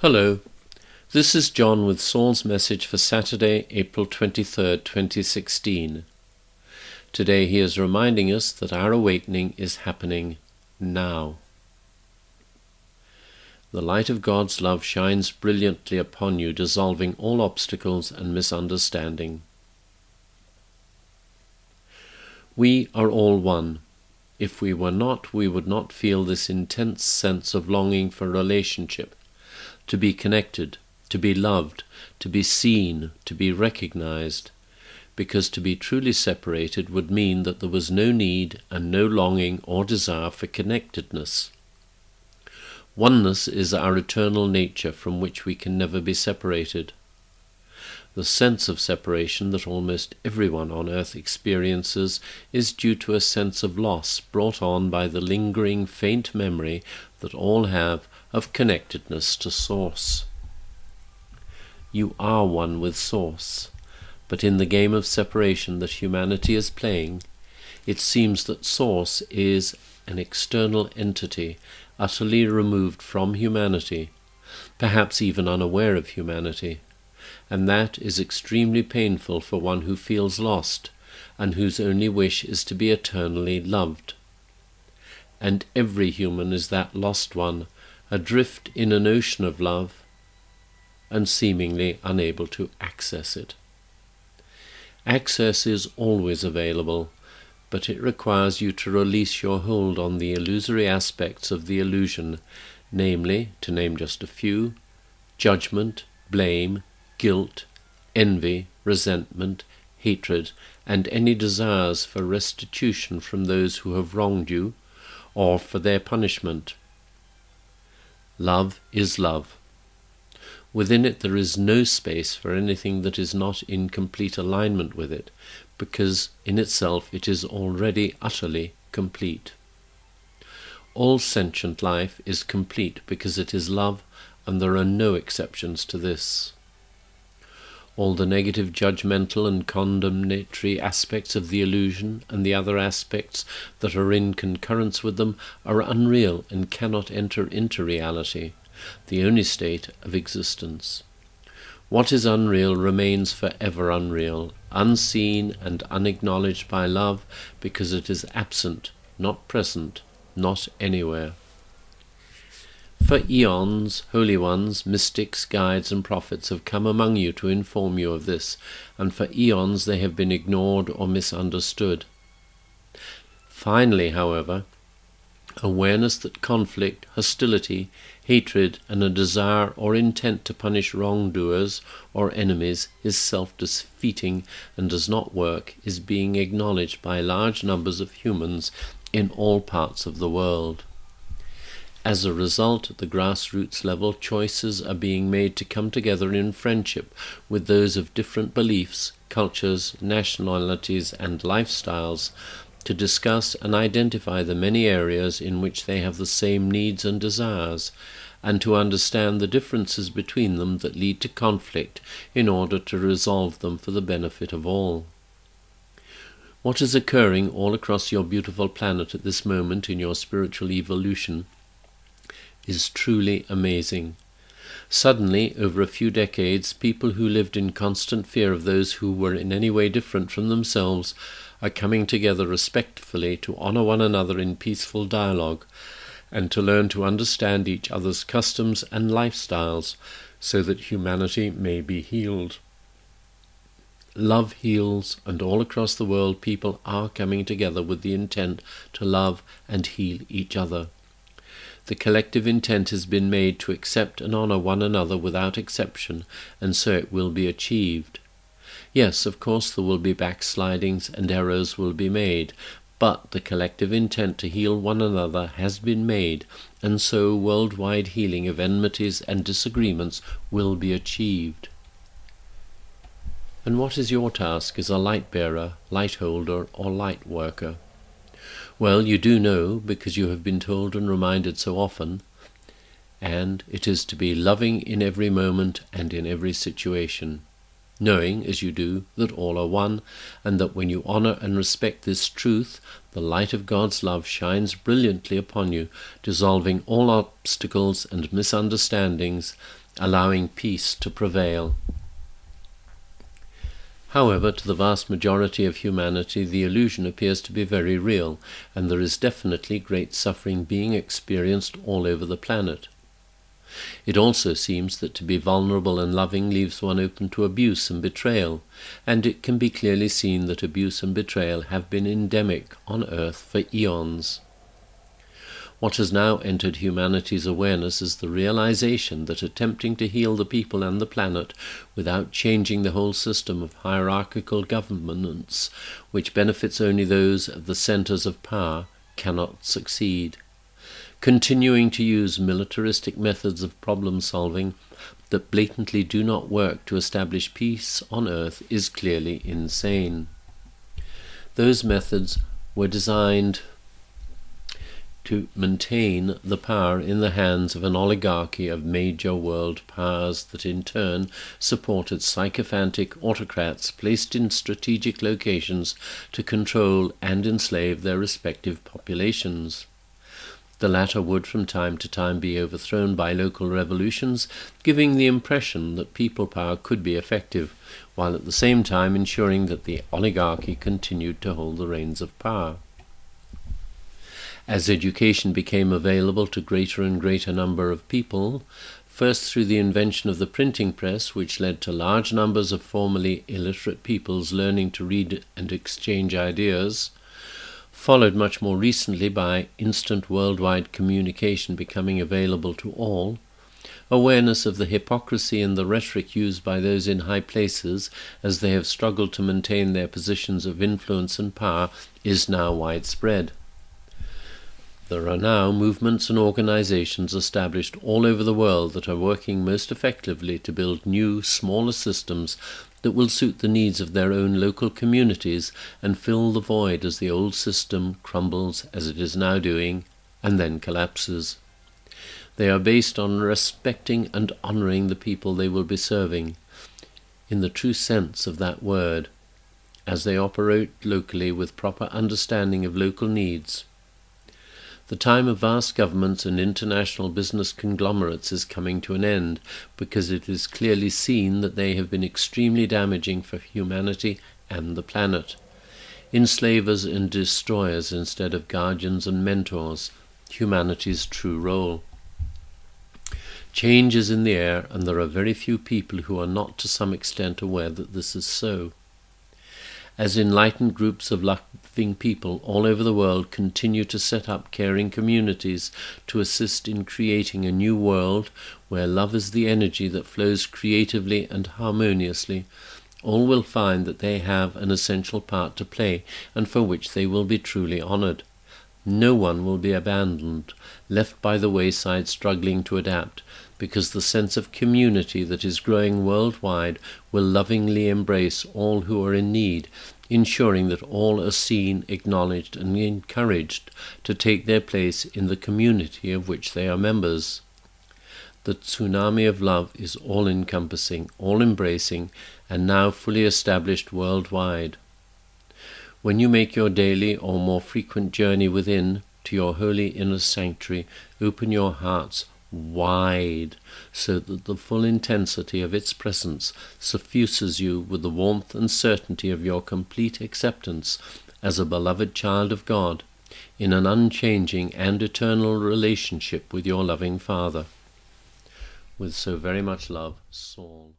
Hello, this is John with Saul's message for Saturday, April 23rd, 2016. Today he is reminding us that our awakening is happening now. The light of God's love shines brilliantly upon you, dissolving all obstacles and misunderstanding. We are all one. If we were not, we would not feel this intense sense of longing for relationship, to be connected, to be loved, to be seen, to be recognized, because to be truly separated would mean that there was no need and no longing or desire for connectedness. Oneness is our eternal nature from which we can never be separated. The sense of separation that almost everyone on earth experiences is due to a sense of loss brought on by the lingering faint memory that all have of connectedness to Source. You are one with Source, but in the game of separation that humanity is playing, it seems that Source is an external entity, utterly removed from humanity, perhaps even unaware of humanity, and that is extremely painful for one who feels lost, and whose only wish is to be eternally loved. And every human is that lost one, adrift in an ocean of love, and seemingly unable to access it. Access is always available, but it requires you to release your hold on the illusory aspects of the illusion, namely, to name just a few, judgment, blame, guilt, envy, resentment, hatred, and any desires for restitution from those who have wronged you, or for their punishment. Love is love. Within it there is no space for anything that is not in complete alignment with it, because in itself it is already utterly complete. All sentient life is complete because it is love, and there are no exceptions to this. All the negative, judgmental and condemnatory aspects of the illusion and the other aspects that are in concurrence with them are unreal and cannot enter into reality, the only state of existence. What is unreal remains forever unreal, unseen and unacknowledged by love, because it is absent, not present, not anywhere. For eons, holy ones, mystics, guides and prophets have come among you to inform you of this, and for eons they have been ignored or misunderstood. Finally, however, awareness that conflict, hostility, hatred, and a desire or intent to punish wrongdoers or enemies is self-defeating and does not work is being acknowledged by large numbers of humans in all parts of the world. As a result, at the grassroots level, choices are being made to come together in friendship with those of different beliefs, cultures, nationalities, and lifestyles to discuss and identify the many areas in which they have the same needs and desires, and to understand the differences between them that lead to conflict in order to resolve them for the benefit of all. What is occurring all across your beautiful planet at this moment in your spiritual evolution is truly amazing. Suddenly, over a few decades, people who lived in constant fear of those who were in any way different from themselves are coming together respectfully to honor one another in peaceful dialogue, and to learn to understand each other's customs and lifestyles so that humanity may be healed. Love heals, and all across the world people are coming together with the intent to love and heal each other. The collective intent has been made to accept and honor one another without exception, and so it will be achieved. Yes, of course there will be backslidings and errors will be made, but the collective intent to heal one another has been made, and so worldwide healing of enmities and disagreements will be achieved. And what is your task as a light bearer, light holder, or light worker? Well, you do know, because you have been told and reminded so often, and it is to be loving in every moment and in every situation, knowing, as you do, that all are one, and that when you honor and respect this truth, the light of God's love shines brilliantly upon you, dissolving all obstacles and misunderstandings, allowing peace to prevail. However, to the vast majority of humanity, the illusion appears to be very real, and there is definitely great suffering being experienced all over the planet. It also seems that to be vulnerable and loving leaves one open to abuse and betrayal, and it can be clearly seen that abuse and betrayal have been endemic on Earth for eons. What has now entered humanity's awareness is the realization that attempting to heal the people and the planet without changing the whole system of hierarchical governance, which benefits only those at the centers of power, cannot succeed. Continuing to use militaristic methods of problem-solving that blatantly do not work to establish peace on Earth is clearly insane. Those methods were designed to maintain the power in the hands of an oligarchy of major world powers that in turn supported sycophantic autocrats placed in strategic locations to control and enslave their respective populations. The latter would from time to time be overthrown by local revolutions, giving the impression that people power could be effective, while at the same time ensuring that the oligarchy continued to hold the reins of power. As education became available to greater and greater number of people, first through the invention of the printing press, which led to large numbers of formerly illiterate peoples learning to read and exchange ideas, followed much more recently by instant worldwide communication becoming available to all, awareness of the hypocrisy and the rhetoric used by those in high places as they have struggled to maintain their positions of influence and power is now widespread. There are now movements and organizations established all over the world that are working most effectively to build new, smaller systems that will suit the needs of their own local communities and fill the void as the old system crumbles, as it is now doing, and then collapses. They are based on respecting and honoring the people they will be serving, in the true sense of that word, as they operate locally with proper understanding of local needs. The time of vast governments and international business conglomerates is coming to an end, because it is clearly seen that they have been extremely damaging for humanity and the planet. Enslavers and destroyers instead of guardians and mentors, humanity's true role. Change is in the air, and there are very few people who are not to some extent aware that this is so. As enlightened groups of loving people all over the world continue to set up caring communities to assist in creating a new world where love is the energy that flows creatively and harmoniously, all will find that they have an essential part to play and for which they will be truly honored. No one will be abandoned, left by the wayside struggling to adapt, because the sense of community that is growing worldwide will lovingly embrace all who are in need, ensuring that all are seen, acknowledged, and encouraged to take their place in the community of which they are members. The tsunami of love is all-encompassing, all-embracing, and now fully established worldwide. When you make your daily or more frequent journey within to your holy inner sanctuary, open your hearts wide, so that the full intensity of its presence suffuses you with the warmth and certainty of your complete acceptance as a beloved child of God, in an unchanging and eternal relationship with your loving Father. With so very much love, Saul.